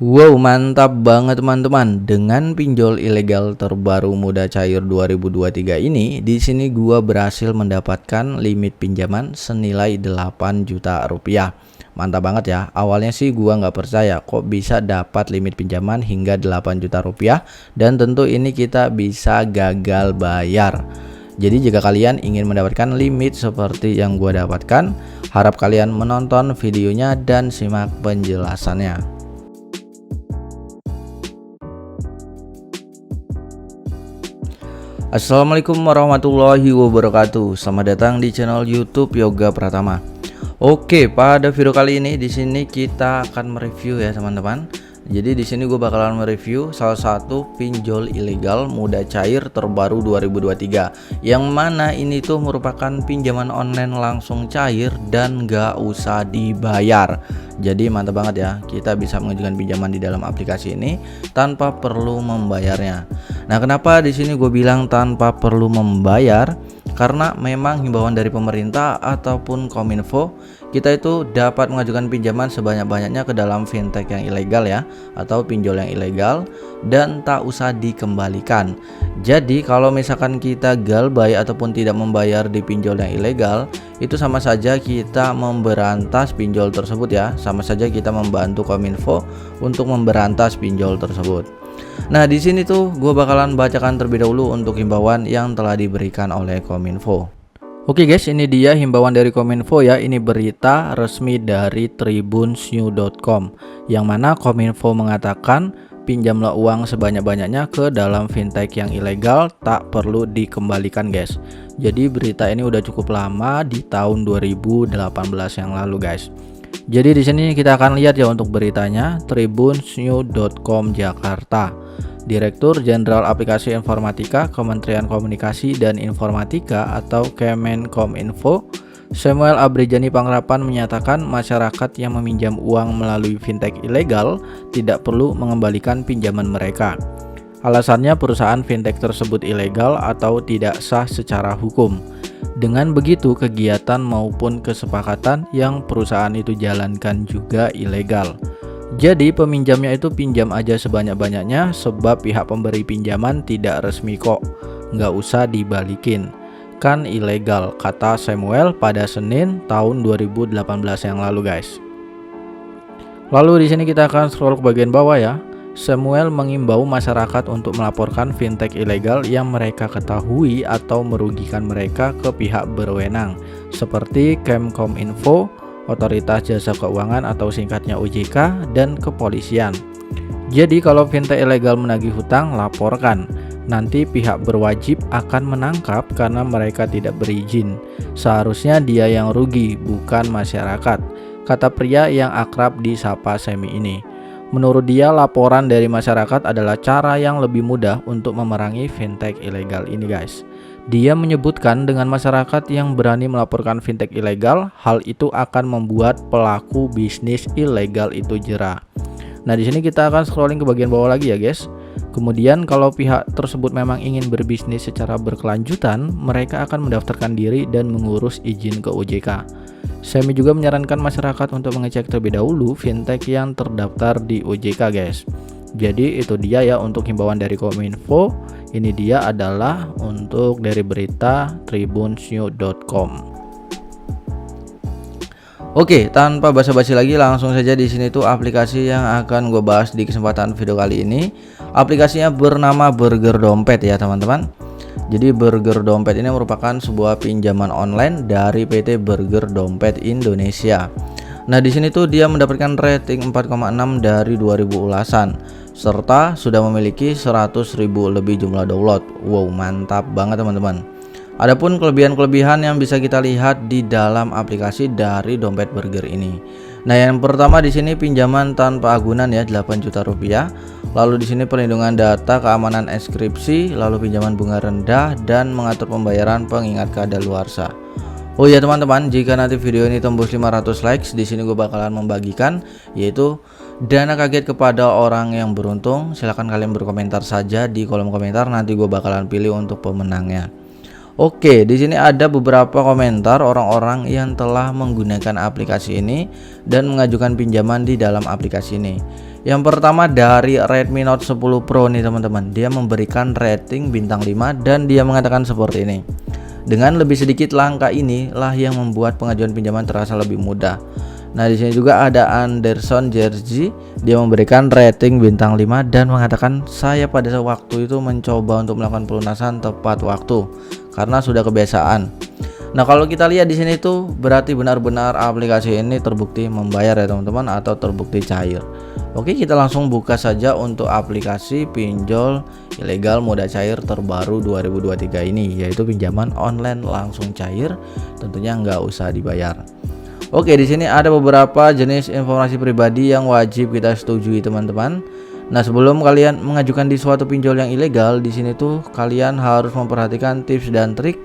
Wow, mantap banget teman-teman. Dengan pinjol ilegal terbaru Muda Cair 2023 ini, di sini gua berhasil mendapatkan limit pinjaman senilai 8 juta rupiah. Mantap banget ya. Awalnya sih gua nggak percaya kok bisa dapat limit pinjaman hingga 8 juta rupiah, dan tentu ini kita bisa gagal bayar. Jadi jika kalian ingin mendapatkan limit seperti yang gua dapatkan, harap kalian menonton videonya dan simak penjelasannya. Assalamualaikum warahmatullahi wabarakatuh. Selamat datang di channel YouTube Yoga Pratama. Oke, pada video kali ini di sini kita akan mereview ya teman-teman. Jadi di sini gue bakalan mereview salah satu pinjol ilegal Muda Cair terbaru 2023, yang mana ini tuh merupakan pinjaman online langsung cair dan gak usah dibayar. Jadi mantap banget ya, kita bisa mengajukan pinjaman di dalam aplikasi ini tanpa perlu membayarnya. Nah, kenapa di sini gue bilang tanpa perlu membayar? Karena memang himbauan dari pemerintah ataupun Kominfo, kita itu dapat mengajukan pinjaman sebanyak-banyaknya ke dalam fintech yang ilegal ya, atau pinjol yang ilegal, dan tak usah dikembalikan. Jadi kalau misalkan kita galbay ataupun tidak membayar di pinjol yang ilegal, itu sama saja kita memberantas pinjol tersebut ya, sama saja kita membantu Kominfo untuk memberantas pinjol tersebut. Nah, di sini tuh gue bakalan bacakan terlebih dahulu untuk himbauan yang telah diberikan oleh Kominfo. Oke guys, ini dia himbauan dari Kominfo ya. Ini berita resmi dari tribunsnews.com, yang mana Kominfo mengatakan pinjamlah uang sebanyak-banyaknya ke dalam fintech yang ilegal, tak perlu dikembalikan guys. Jadi berita ini udah cukup lama, di tahun 2018 yang lalu guys. Jadi di sini kita akan lihat ya untuk beritanya. Tribunsnews.com Jakarta. Direktur Jenderal Aplikasi Informatika Kementerian Komunikasi dan Informatika atau Kemenkominfo, Samuel Abrijani Pangrapan menyatakan masyarakat yang meminjam uang melalui fintech ilegal tidak perlu mengembalikan pinjaman mereka. Alasannya perusahaan fintech tersebut ilegal atau tidak sah secara hukum. Dengan begitu, kegiatan maupun kesepakatan yang perusahaan itu jalankan juga ilegal. Jadi peminjamnya itu pinjam aja sebanyak-banyaknya, sebab pihak pemberi pinjaman tidak resmi kok. Nggak usah dibalikin. Kan ilegal, kata Samuel pada Senin tahun 2018 yang lalu guys. Lalu di sini kita akan scroll ke bagian bawah ya. Samuel mengimbau masyarakat untuk melaporkan fintech ilegal yang mereka ketahui atau merugikan mereka ke pihak berwenang seperti Kemkominfo, Otoritas Jasa Keuangan atau singkatnya OJK, dan kepolisian. Jadi kalau fintech ilegal menagih hutang, laporkan. Nanti pihak berwajib akan menangkap karena mereka tidak berizin. Seharusnya dia yang rugi, bukan masyarakat, kata pria yang akrab disapa Semi ini. Menurut dia, laporan dari masyarakat adalah cara yang lebih mudah untuk memerangi fintech ilegal ini guys. Dia menyebutkan dengan masyarakat yang berani melaporkan fintech ilegal, hal itu akan membuat pelaku bisnis ilegal itu jera. Nah, di sini kita akan scrolling ke bagian bawah lagi ya guys. Kemudian kalau pihak tersebut memang ingin berbisnis secara berkelanjutan, mereka akan mendaftarkan diri dan mengurus izin ke OJK. Semi juga menyarankan masyarakat untuk mengecek terlebih dahulu fintech yang terdaftar di OJK guys. Jadi itu dia ya untuk himbauan dari Kominfo. Ini dia adalah untuk dari berita tribunsnews.com. Oke, tanpa basa-basi lagi langsung saja di sini tuh aplikasi yang akan gue bahas di kesempatan video kali ini. Aplikasinya bernama Burger Dompet ya teman-teman. Jadi Burger Dompet ini merupakan sebuah pinjaman online dari PT Burger Dompet Indonesia. Nah, di sini tuh dia mendapatkan rating 4,6 dari 2000 ulasan serta sudah memiliki 100.000 lebih jumlah download. Wow, mantap banget teman-teman. Adapun kelebihan-kelebihan yang bisa kita lihat di dalam aplikasi dari Dompet Burger ini. Nah, yang pertama di sini pinjaman tanpa agunan ya, 8 juta rupiah. Lalu di sini perlindungan data, keamanan enkripsi, lalu pinjaman bunga rendah, dan mengatur pembayaran pengingat kadaluarsa. Oh ya teman-teman, jika nanti video ini tembus 500 likes, di sini gue bakalan membagikan yaitu dana kaget kepada orang yang beruntung. Silahkan kalian berkomentar saja di kolom komentar, nanti gue bakalan pilih untuk pemenangnya. Oke, di sini ada beberapa komentar orang-orang yang telah menggunakan aplikasi ini dan mengajukan pinjaman di dalam aplikasi ini. Yang pertama dari Redmi Note 10 Pro nih teman-teman. Dia memberikan rating bintang 5 dan dia mengatakan seperti ini. Dengan lebih sedikit langkah inilah yang membuat pengajuan pinjaman terasa lebih mudah. Nah, di sini juga ada Anderson Jersey. Dia memberikan rating bintang 5 dan mengatakan saya pada waktu itu mencoba untuk melakukan pelunasan tepat waktu karena sudah kebiasaan. Nah, kalau kita lihat di sini tuh berarti benar-benar aplikasi ini terbukti membayar ya teman-teman, atau terbukti cair. Oke, kita langsung buka saja untuk aplikasi pinjol ilegal moda cair terbaru 2023 ini, yaitu pinjaman online langsung cair, tentunya nggak usah dibayar. Oke, di sini ada beberapa jenis informasi pribadi yang wajib kita setujui teman-teman. Nah, sebelum kalian mengajukan di suatu pinjol yang ilegal, di sini tuh kalian harus memperhatikan tips dan trik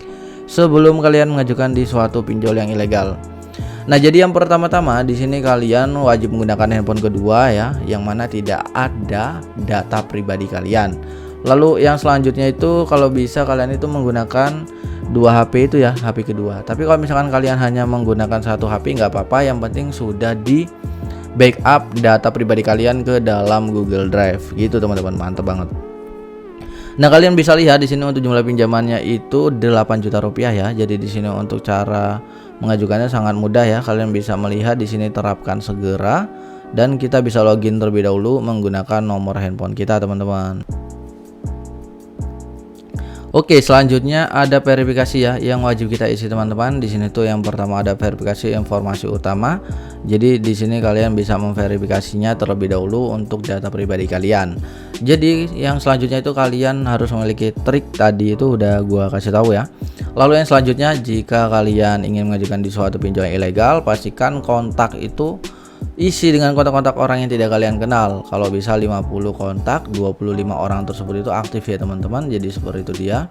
sebelum kalian mengajukan di suatu pinjol yang ilegal. Nah, jadi yang pertama-tama di sini kalian wajib menggunakan handphone kedua ya, yang mana tidak ada data pribadi kalian. Lalu yang selanjutnya itu kalau bisa kalian itu menggunakan 2 HP itu ya, HP kedua. Tapi kalau misalkan kalian hanya menggunakan 1 HP nggak apa-apa, yang penting sudah di backup data pribadi kalian ke dalam Google Drive. Gitu teman-teman, mantap banget. Nah, kalian bisa lihat di sini untuk jumlah pinjamannya itu 8 juta rupiah ya. Jadi di sini untuk cara mengajukannya sangat mudah ya. Kalian bisa melihat di sini terapkan segera dan kita bisa login terlebih dahulu menggunakan nomor handphone kita, teman-teman. Oke, selanjutnya ada verifikasi ya yang wajib kita isi teman-teman. Di sini tuh yang pertama ada verifikasi informasi utama. Jadi di sini kalian bisa memverifikasinya terlebih dahulu untuk data pribadi kalian. Jadi yang selanjutnya itu kalian harus memiliki trik tadi itu udah gua kasih tahu ya. Lalu yang selanjutnya jika kalian ingin mengajukan di suatu pinjol yang ilegal, pastikan kontak itu isi dengan kontak-kontak orang yang tidak kalian kenal. Kalau bisa 50 kontak, 25 orang tersebut itu aktif ya teman-teman. Jadi seperti itu dia.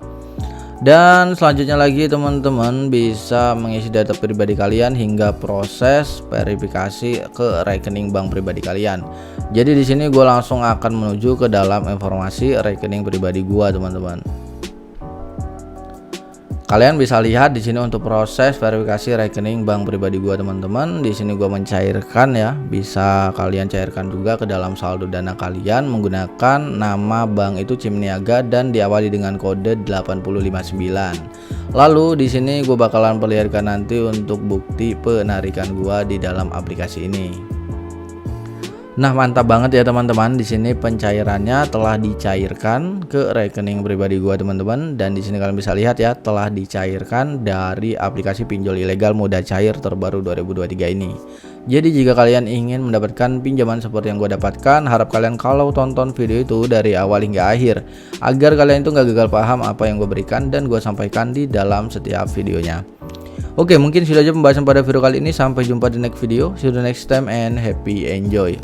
Dan selanjutnya lagi teman-teman bisa mengisi data pribadi kalian hingga proses verifikasi ke rekening bank pribadi kalian. Jadi di sini gue langsung akan menuju ke dalam informasi rekening pribadi gue teman-teman. Kalian bisa lihat di sini untuk proses verifikasi rekening bank pribadi gua teman-teman. Di sini gua mencairkan ya, bisa kalian cairkan juga ke dalam saldo dana kalian menggunakan nama bank itu Cimniaga dan diawali dengan kode 859. Lalu di sini gua bakalan perlihatkan nanti untuk bukti penarikan gua di dalam aplikasi ini. Nah, mantap banget ya teman-teman. Di sini pencairannya telah dicairkan ke rekening pribadi gua teman-teman, dan di sini kalian bisa lihat ya telah dicairkan dari aplikasi pinjol ilegal moda cair terbaru 2023 ini. Jadi jika kalian ingin mendapatkan pinjaman seperti yang gua dapatkan, harap kalian kalau tonton video itu dari awal hingga akhir agar kalian itu nggak gagal paham apa yang gue berikan dan gue sampaikan di dalam setiap videonya. Oke, mungkin sudah aja pembahasan pada video kali ini. Sampai jumpa di next video. See you the next time and happy enjoy.